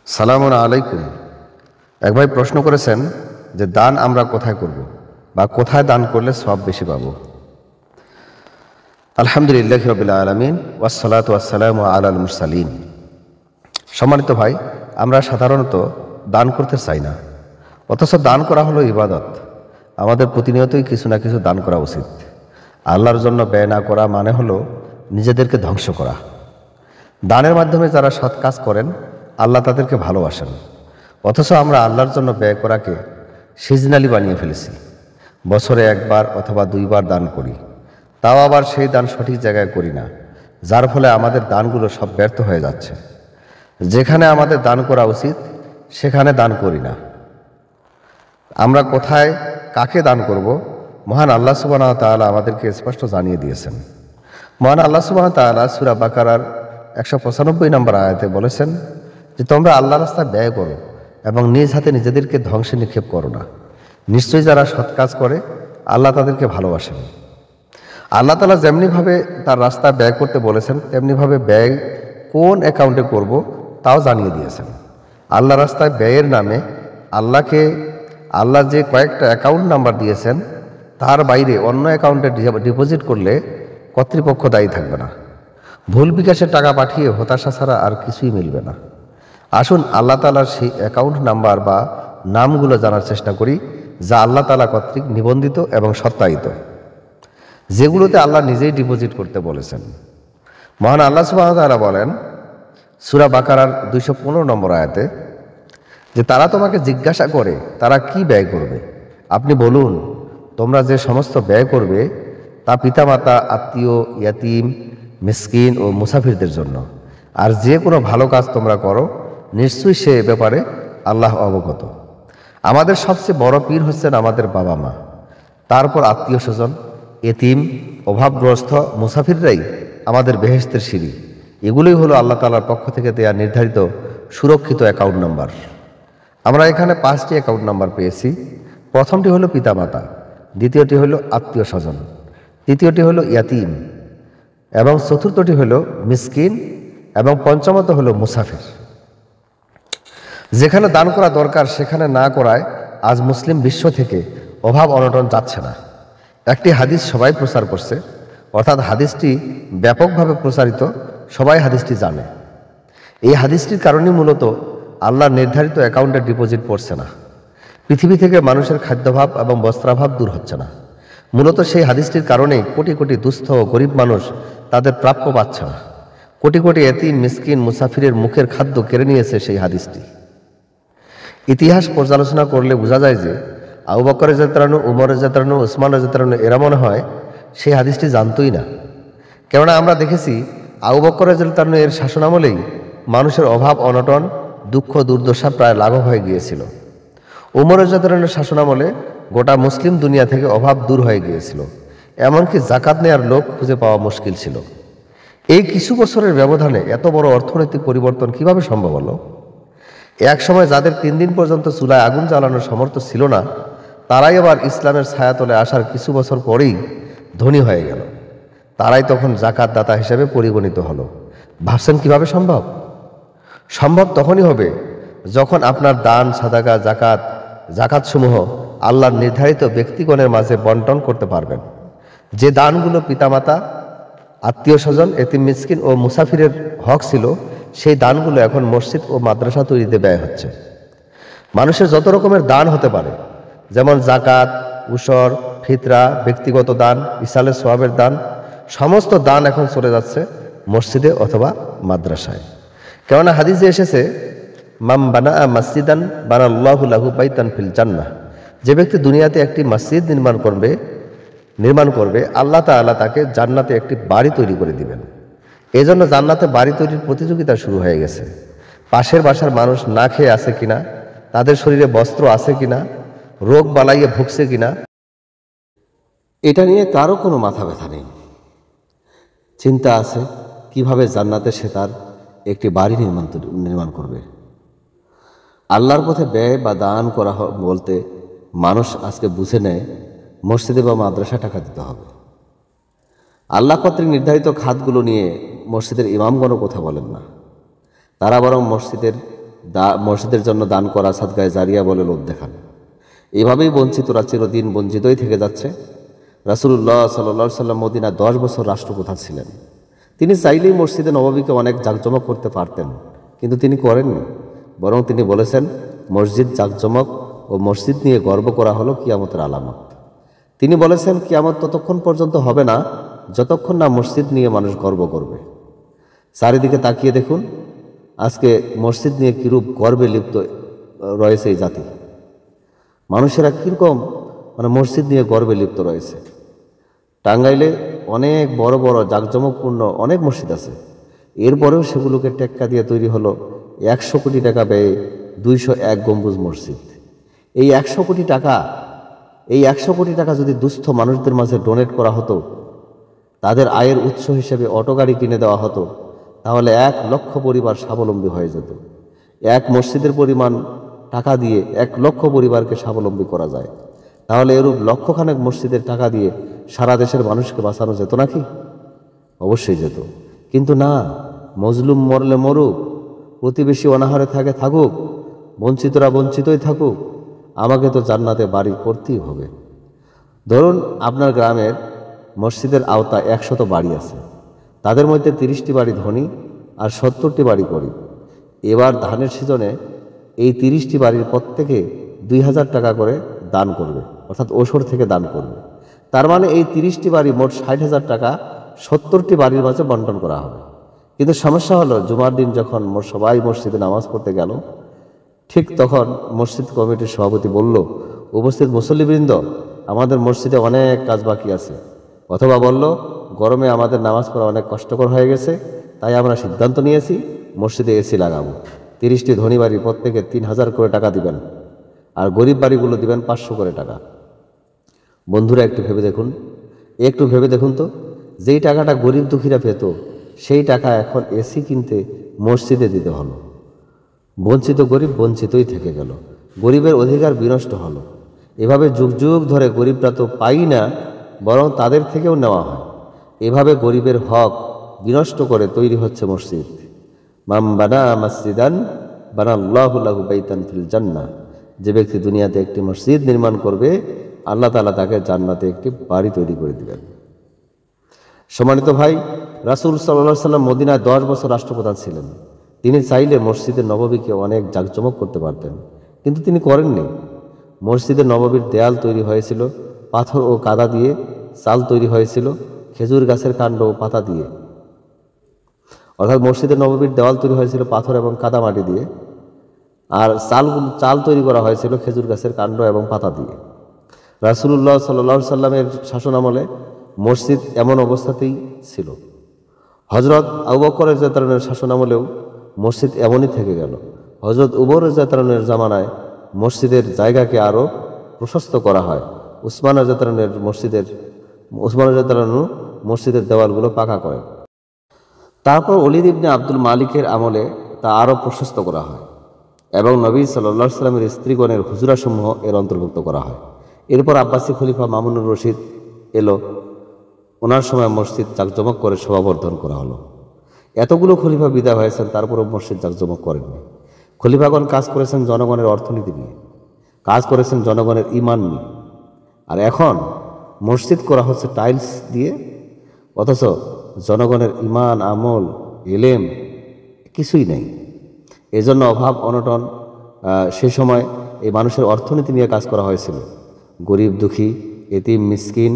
সালামুন আলাইকুম। এক ভাই প্রশ্ন করেছেন যে দান আমরা কোথায় করব বা কোথায় দান করলে সওয়াব বেশি পাবো। আলহামদুলিল্লাহি রাব্বিল আলামিন ওয়াসসালাতু ওয়াসসালামু আলাল মুরসালিন। সম্মানিত ভাই, আমরা সাধারণত দান করতে চাই না, অথচ দান করা হলো ইবাদত। আমাদের প্রতিনিয়তই কিছু না কিছু দান করা উচিত। আল্লাহর জন্য ব্যয় না করা মানে হলো নিজেদেরকে ধ্বংস করা। দানের মাধ্যমে যারা সৎ কাজ করেন আল্লাহ তাদেরকে ভালোবাসেন, অথচ আমরা আল্লাহর জন্য ব্যয় করাকে সিজনালি বানিয়ে ফেলেছি। বছরে একবার অথবা দুইবার দান করি, তাও আবার সেই দান সঠিক জায়গায় করি না, যার ফলে আমাদের দানগুলো সব ব্যর্থ হয়ে যাচ্ছে। যেখানে আমাদের দান করা উচিত সেখানে দান করি না। আমরা কোথায় কাকে দান করব, মহান আল্লাহ সুবহানাহু ওয়া তাআলা আমাদেরকে স্পষ্ট জানিয়ে দিয়েছেন। মহান আল্লাহ সুবহানাহু ওয়া তাআলা সূরা বাকারার 195 নম্বর আয়াতে বলেছেন যে তোমরা আল্লাহর রাস্তায় ব্যয় করো এবং নিজ হাতে নিজেদেরকে ধ্বংসে নিক্ষেপ করো না। নিশ্চয়ই যারা সৎ কাজ করে আল্লাহ তাদেরকে ভালোবাসেন। আল্লাহ তাআলা যেমনিভাবে তার রাস্তায় ব্যয় করতে বলেছেন তেমনিভাবে ব্যয় কোন অ্যাকাউন্টে করব তাও জানিয়ে দিয়েছেন। আল্লাহ রাস্তায় ব্যয়ের নামে আল্লাহ যে কয়েকটা অ্যাকাউন্ট নাম্বার দিয়েছেন তার বাইরে অন্য অ্যাকাউন্টে ডিপোজিট করলে কর্তৃপক্ষ দায়ী থাকবে না। ভুল বিকাশের টাকা পাঠিয়ে হতাশা ছাড়া আর কিছুই মিলবে না। আসুন আল্লাহ তাআলার সেই অ্যাকাউন্ট নাম্বার বা নামগুলো জানার চেষ্টা করি যা আল্লাহ তাআলা কর্তৃক নিবন্ধিত এবং সত্যায়িত, যেগুলোতে আল্লাহ নিজেই ডিপোজিট করতে বলেছেন। মহান আল্লাহ সুবহানাহু ওয়া তাআলা বলেন সূরা বাকারার 215 নম্বর আয়াতে যে তারা তোমাকে জিজ্ঞাসা করে তারা কি ব্যয় করবে, আপনি বলুন তোমরা যে সমস্ত ব্যয় করবে তা পিতামাতা, আত্মীয়, ইয়াতিম, মিসকিন ও মুসাফিরদের জন্য। আর যে কোনো ভালো কাজ তোমরা করো নিশ্চয়ই সে ব্যাপারে আল্লাহ অবগত। আমাদের সবচেয়ে বড় পীর হচ্ছেন আমাদের বাবা মা, তারপর আত্মীয় স্বজন, এতিম, অভাবগ্রস্ত, মুসাফিররাই আমাদের বেহেশতের সিঁড়ি। এগুলোই হলো আল্লাহ তাআলার পক্ষ থেকে দেয়া নির্ধারিত সুরক্ষিত অ্যাকাউন্ট নাম্বার। আমরা এখানে 5টি অ্যাকাউন্ট নাম্বার পেয়েছি। প্রথমটি হলো পিতামাতা, দ্বিতীয়টি হলো আত্মীয় স্বজন, তৃতীয়টি হলো ইয়াতিম এবং চতুর্থটি হলো মিসকিন এবং পঞ্চমত হলো মুসাফির। যেখানে দান করা দরকার সেখানে না করায় আজ মুসলিম বিশ্ব থেকে অভাব অনটন যাচ্ছে না। একটি হাদিস সবাই প্রচার করছে, অর্থাৎ হাদিসটি ব্যাপকভাবে প্রচারিত, সবাই হাদিসটি জানে। এই হাদিসটির কারণেই মূলত আল্লাহর নির্ধারিত অ্যাকাউন্টে ডিপোজিট পড়ছে না। পৃথিবী থেকে মানুষের খাদ্যাভাব এবং বস্ত্রাভাব দূর হচ্ছে না। মূলত সেই হাদিসটির কারণেই কোটি কোটি দুস্থ ও গরিব মানুষ তাদের প্রাপ্য পাচ্ছে না। কোটি কোটি এতিম, মিসকিন, মুসাফিরের মুখের খাদ্য কেড়ে নিয়েছে সেই হাদিসটি। ইতিহাস পর্যালোচনা করলে বোঝা যায় যে আবু বকর রাদিয়াল্লাহু আনহু, উমর রাদিয়াল্লাহু আনহু, ওসমান রাদিয়াল্লাহু আনহু এরা মনে হয় সেই হাদিসটি জানতোই না। কেননা আমরা দেখেছি আবু বকর রাদিয়াল্লাহু আনহু এর শাসনামলেই মানুষের অভাব অনটন, দুঃখ দুর্দশা প্রায় লাঘব হয়ে গিয়েছিল। উমর রাদিয়াল্লাহু আনহুর শাসনামলে গোটা মুসলিম দুনিয়া থেকে অভাব দূর হয়ে গিয়েছিল, এমনকি যাকাত নেয়ার লোক খুঁজে পাওয়া মুশকিল ছিল। এই কিছু বছরের ব্যবধানে এত বড় অর্থনৈতিক পরিবর্তন কিভাবে সম্ভব হলো? এক সময় যাদের 3 দিন পর্যন্ত চুলায় আগুন জ্বালানোর সামর্থ্য ছিল না, তারাই আবার ইসলামের ছায়াতলে আসার কিছু বছর পরেই ধনী হয়ে গেল। তারাই তখন জাকাত দাতা হিসেবে পরিগণিত হলো। ভাবছেন কিভাবে সম্ভব? সম্ভব তখনই হবে যখন আপনার দান, সাদাকা, জাকাতসমূহ আল্লাহর নির্ধারিত ব্যক্তিগণের মাঝে বন্টন করতে পারবেন। যে দানগুলো পিতামাতা, আত্মীয় স্বজন, এতিম, মিসকিন ও মুসাফিরের হক ছিল, সেই দানগুলো এখন মসজিদ ও মাদ্রাসা তৈরিতে ব্যয় হচ্ছে। মানুষের যত রকমের দান হতে পারে, যেমন জাকাত, উসর, ফিতরা, ব্যক্তিগত দান, ইসালে সোয়াবের দান, সমস্ত দান এখন চলে যাচ্ছে মসজিদে অথবা মাদ্রাসায়। কেননা হাদিসে এসেছে মাম বানা মসজিদান বানাল্লাহু লাহু বাইতান ফিল জান্নাহ। যে ব্যক্তি দুনিয়াতে একটি মসজিদ নির্মাণ করবে আল্লাহ তাআলা তাকে জান্নাতে একটি বাড়ি তৈরি করে দিবেন। এই জন্য জান্নাতে বাড়ি তৈরির প্রতিযোগিতা শুরু হয়ে গেছে। পাশের বাসার মানুষ না খেয়ে আছে কিনা, তাদের শরীরে বস্ত্র আছে কিনা, রোগ বালাইয়ে ভুগছে কিনা, এটা নিয়ে কারো কোনো মাথা ব্যথা নেই। চিন্তা আছে কিভাবে জান্নাতে সে তার একটি বাড়ি নির্মাণ করবে। আল্লাহর পথে ব্যয় বা দান করা বলতে মানুষ আজকে বুঝে নেয় মসজিদে বা মাদ্রাসায় টাকা দিতে হবে। আল্লাহ কর্তৃক নির্ধারিত খাতগুলো নিয়ে মসজিদের ইমামগণও কথা বলেন না। তারা বরং মসজিদের মসজিদের জন্য দান করা সাদগায়ে জারিয়া বলে লোভ দেখান। এভাবেই বঞ্চিতরা চিরদিন বঞ্চিতই থেকে যাচ্ছে। রাসূলুল্লাহ সাল্লাল্লাহু আলাইহি সাল্লাম মদিনায় 10 বছর রাষ্ট্রপ্রধান ছিলেন। তিনি চাইলেই মসজিদে নববীকে অনেক জাঁকজমক করতে পারতেন, কিন্তু তিনি করেননি। বরং তিনি বলেছেন, মসজিদ জাঁকজমক ও মসজিদ নিয়ে গর্ব করা হলো কিয়ামতের আলামত। তিনি বলেছেন, কিয়ামত ততক্ষণ পর্যন্ত হবে না যতক্ষণ না মসজিদ নিয়ে মানুষ গর্ব করবে। চারিদিকে তাকিয়ে দেখুন, আজকে মসজিদ নিয়ে কিরূপ গর্বে লিপ্ত রয়েছে এই জাতি। মানুষেরা কীরকম মসজিদ নিয়ে গর্বে লিপ্ত রয়েছে। টাঙ্গাইলে অনেক বড় বড় জাঁকজমকপূর্ণ অনেক মসজিদ আছে, এরপরেও সেগুলোকে টেক্কা দিয়ে তৈরি হলো 100 কোটি টাকা ব্যয়ে 201 গম্বুজ মসজিদ। এই 100 কোটি টাকা যদি দুস্থ মানুষদের মাঝে ডোনেট করা হতো, তাদের আয়ের উৎস হিসেবে অটো গাড়ি কিনে দেওয়া হতো, তাহলে 1 লক্ষ পরিবার স্বাবলম্বী হয়ে যেত। এক মসজিদের পরিমাণ টাকা দিয়ে 1 লক্ষ পরিবারকে স্বাবলম্বী করা যায়। তাহলে এরূপ লক্ষখানেক মসজিদের টাকা দিয়ে সারা দেশের মানুষকে বাঁচানো যেত নাকি? অবশ্যই যেত। কিন্তু না, মজলুম মরলে মরুক, প্রতিবেশী অনাহারে থাকে থাকুক, বঞ্চিতরা বঞ্চিতই থাকুক, আমাকে তো জান্নাতে বাড়ি করতেই হবে। ধরুন আপনার গ্রামের মসজিদের আওতায় 100 বাড়ি আছে, তাদের মধ্যে 30টি বাড়ি ধনী আর 70টি বাড়ি গরিব। এবার ধানের সিজনে এই 30টি বাড়ির প্রত্যেকে 2000 টাকা করে দান করবে, অর্থাৎ ওসর থেকে দান করবে। তার মানে এই 30টি বাড়ি মোট 60,000 টাকা 70টি বাড়ির মাঝে বন্টন করা হবে। কিন্তু সমস্যা হলো, জুমার দিন যখন সবাই মসজিদে নামাজ পড়তে গেল, ঠিক তখন মসজিদ কমিটির সভাপতি বলল, উপস্থিত মুসল্লিবৃন্দ, আমাদের মসজিদে অনেক কাজ বাকি আছে। অথবা বলল, গরমে আমাদের নামাজ পড়া অনেক কষ্টকর হয়ে গেছে, তাই আমরা সিদ্ধান্ত নিয়েছি মসজিদে এসি লাগাবো। 30টি ধনী বাড়ি প্রত্যেকে 3000 করে টাকা দিবেন, আর গরিব বাড়িগুলো দিবেন 500 করে টাকা। বন্ধুরা একটু ভেবে দেখুন তো, যেই টাকাটা গরিব দুঃখীরা পেত, সেই টাকা এখন এসি কিনতে মসজিদে দিতে হলো। বঞ্চিত গরিব বঞ্চিতই থেকে গেল, গরিবের অধিকার বিনষ্ট হলো। এভাবে যুগ যুগ ধরে গরিবরা তো পাই না, বরং তাদের থেকেও নেওয়া হয়। এভাবে গরিবের হক বিনষ্ট করে তৈরি হচ্ছে মসজিদ। মাম বানা মসজিদান বানাল্লাহু লাহু বাইতান ফিল জান্নাহ। যে ব্যক্তি দুনিয়াতে একটি মসজিদ নির্মাণ করবে, আল্লাহ তাআলা তাকে জান্নাতে একটি বাড়ি তৈরি করে দিবেন। সম্মানিত ভাই, রাসূল সাল্লাল্লাহু আলাইহি সাল্লাম মদিনায় 10 বছর রাষ্ট্রপ্রধান ছিলেন। তিনি চাইলে মসজিদের নববীকে অনেক জাঁকজমক করতে পারতেন, কিন্তু তিনি করেননি। মসজিদের নববীর দেয়াল তৈরি হয়েছিল পাথর ও কাদা দিয়ে, চাল তৈরি হয়েছিল খেজুর গাছের কাণ্ড ও পাতা দিয়ে। অর্থাৎ মসজিদের নববীর দেওয়াল তৈরি হয়েছিল পাথর এবং কাদা মাটি দিয়ে, আর চাল তৈরি করা হয়েছিল খেজুর গাছের কাণ্ড এবং পাতা দিয়ে। রাসূলুল্লাহ সাল্লাল্লাহু আলাইহি সাল্লামের শাসন আমলে মসজিদ এমন অবস্থাতেই ছিল। হযরত আবু বকর রাদিয়াল্লাহু আনহুর শাসন আমলেও মসজিদ এমনই থেকে গেল। হযরত উমর রাদিয়াল্লাহু আনহুর জামানায় মসজিদের জায়গাকে আরও প্রশস্ত করা হয়। উসমান রাদিয়াল্লাহু আনহু মসজিদের দেওয়ালগুলো পাকা করেন। তারপর ওলীদ ইবনে আব্দুল মালিকের আমলে তা আরও প্রশস্ত করা হয় এবং নবী সাল্লাল্লাহু আলাইহি সাল্লামের স্ত্রীগণের হুজরাসমূহ এর অন্তর্ভুক্ত করা হয়। এরপর আব্বাসী খলিফা মামুনুর রশিদ এলো, ওনার সময় মসজিদ জাঁকজমক করে শোভাবর্ধন করা হলো। এতগুলো খলিফা বিদায় হয়েছেন, তারপরও মসজিদ জাঁকজমক করেননি। খলিফাগণ কাজ করেছেন জনগণের অর্থনীতি নিয়ে, কাজ করেছেন জনগণের ঈমান নিয়ে। আর এখন মসজিদ করা হচ্ছে টাইলস দিয়ে, অথচ জনগণের ঈমান, আমল, ইলম কিছুই নেই। এজন্য অভাব অনটন, সে সময় এই মানুষের অর্থনীতি নিয়ে কাজ করা হয়েছিল। গরিব দুঃখী, এতিম, মিসকিন,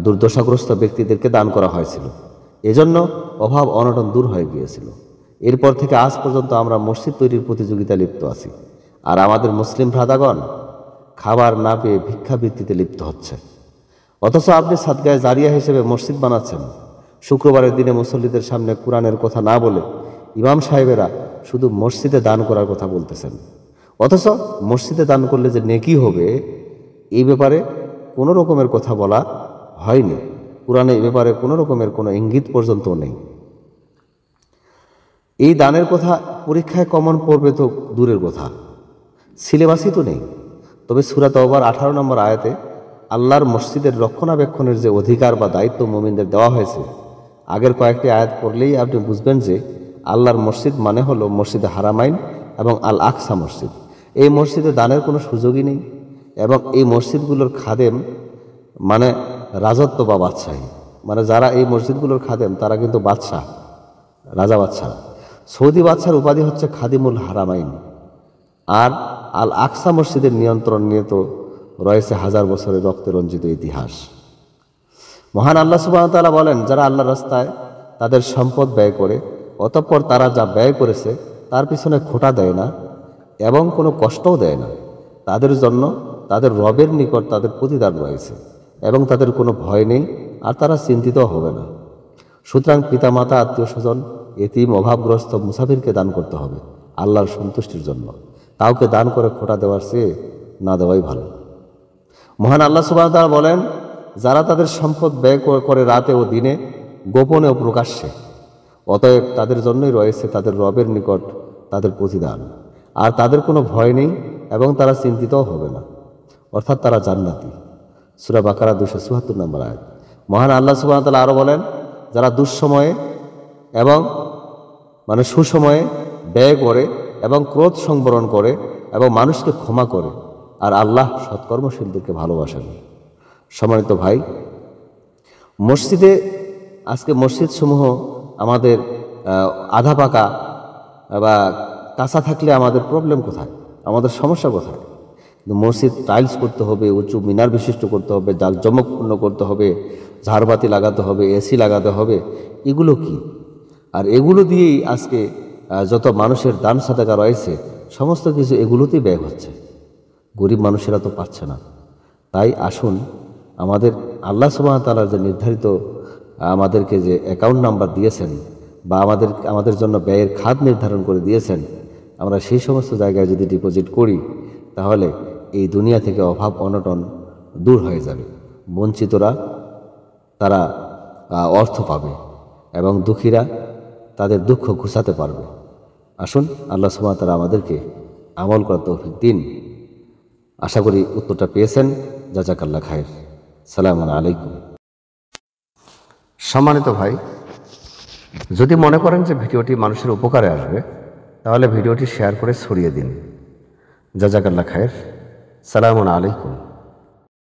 দুর্দশাগ্রস্ত ব্যক্তিদেরকে দান করা হয়েছিল। এজন্য অভাব অনটন দূর হয়ে গিয়েছিল। এরপর থেকে আজ পর্যন্ত আমরা মসজিদ তৈরির প্রতিযোগিতায় লিপ্ত আছি, আর আমাদের মুসলিম ভ্রাতাগণ খাবার না পেয়ে ভিক্ষাবৃত্তিতে লিপ্ত হচ্ছে। অথচ আপনি সাদগায়ে জারিয়া হিসেবে মসজিদ বানাচ্ছেন। শুক্রবারের দিনে মুসল্লিদের সামনে কোরআনের কথা না বলে ইমাম সাহেবেরা শুধু মসজিদে দান করার কথা বলতেছেন। অথচ মসজিদে দান করলে যে নেকি হবে, এই ব্যাপারে কোনো রকমের কথা বলা হয়নি। কোরআনে এই ব্যাপারে কোনো রকমের কোনো ইঙ্গিত পর্যন্ত নেই। এই দানের কথা পরীক্ষায় কমন পড়বে তো দূরের কথা, সিলেবাসই তো নেই। তবে সূরা তাওবার 18 নম্বর আয়াতে আল্লাহর মসজিদের রক্ষণাবেক্ষণের যে অধিকার বা দায়িত্ব মুমিনদের দেওয়া হয়েছে, আগের কয়েকটি আয়াত পড়লেই আপনি বুঝবেন যে আল্লাহর মসজিদ মানে হলো মসজিদে হারামাইন এবং আল আকসা মসজিদ। এই মসজিদে দানের কোনো সুযোগই নেই এবং এই মসজিদগুলোর খাদেম মানে রাজত্ব বা বাদশাহী, মানে যারা এই মসজিদগুলোর খাদেম তারা কিন্তু বাদশাহ, রাজা বাদশাহ। সৌদি বাদশার উপাধি হচ্ছে খাদিমুল হারামাইন। আর আল আকসা মসজিদের নিয়ন্ত্রণ নিয়ে তো রয়েছে হাজার বছরের রক্তে রঞ্জিত ইতিহাস। মহান আল্লাহ সুবহানাহু ওয়া তাআলা বলেন, যারা আল্লাহর রাস্তায় তাদের সম্পদ ব্যয় করে অতঃপর তারা যা ব্যয় করেছে তার পিছনে খোঁটা দেয় না এবং কোনো কষ্টও দেয় না, তাদের জন্য তাদের রবের নিকট তাদের প্রতিদান রয়েছে এবং তাদের কোনো ভয় নেই আর তারা চিন্তিতও হবে না। সুতরাং পিতামাতা, আত্মীয় স্বজন, এতিম, অভাবগ্রস্ত, মুসাফিরকে দান করতে হবে আল্লাহর সন্তুষ্টির জন্য। কাউকে দান করে খোঁটা দেওয়ার চেয়ে না দেওয়াই ভালো। মহান আল্লাহ সুবহানাহু ওয়া তাআলা বলেন, যারা তাদের সম্পদ ব্যয় করে রাতে ও দিনে, গোপনে ও প্রকাশ্যে, অতএব তাদের জন্যই রয়েছে তাদের রবের নিকট তাদের প্রতিদান, আর তাদের কোনো ভয় নেই এবং তারা চিন্তিতও হবে না, অর্থাৎ তারা জান্নাতি। সূরা বাকারা 274 নম্বর আয়াত। মহান আল্লাহ সুবহানাহু ওয়া তাআলা আরও বলেন, যারা দুঃসময়ে এবং সুসময়ে ব্যয় করে এবং ক্রোধ সংবরণ করে এবং মানুষকে ক্ষমা করে, আর আল্লাহ সৎকর্মশীলদেরকে ভালোবাসেন। সম্মানিত ভাই, মসজিদে আজকে মসজিদসমূহ আমাদের আধা পাকা বা কাঁচা থাকলে আমাদের প্রবলেম কোথায়, আমাদের সমস্যা কোথায়? মসজিদ টাইলস করতে হবে, উঁচু মিনার বিশিষ্ট করতে হবে, জাঁকজমকপূর্ণ করতে হবে, ঝাড়বাতি লাগাতে হবে, এসি লাগাতে হবে, এগুলো কি? আর এগুলো দিয়েই আজকে যত মানুষের দান সাদাকা রয়েছে সমস্ত কিছু এগুলোতেই ব্যয় হচ্ছে। গরিব মানুষেরা তো পাচ্ছে না। তাই আসুন, আমাদের আল্লাহ সুবহানাহু ওয়া তাআলা যে নির্ধারিত আমাদেরকে যে অ্যাকাউন্ট নাম্বার দিয়েছেন বা আমাদের জন্য ব্যয়ের খাত নির্ধারণ করে দিয়েছেন, আমরা সেই সমস্ত জায়গায় যদি ডিপোজিট করি তাহলে এই দুনিয়া থেকে অভাব অনটন দূর হয়ে যাবে। বঞ্চিতরা তারা অর্থ পাবে এবং দুঃখীরা তাদের দুঃখ ঘুচাতে পারবে। আসুন, আল্লাহ সুবহানাহু ওয়া তাআলা আমাদেরকে আমল করার তৌফিক দিন। আশা করি উত্তরটা পেয়েছেন। জাযাকাল্লাহ খায়ের। সালামু আলাইকুম। সম্মানিত ভাই, যদি মনে করেন যে ভিডিওটি মানুষের উপকারে আসবে তাহলে ভিডিওটি শেয়ার করে ছড়িয়ে দিন। জাযাকাল্লাহ খায়ের। সালামু আলাইকুম।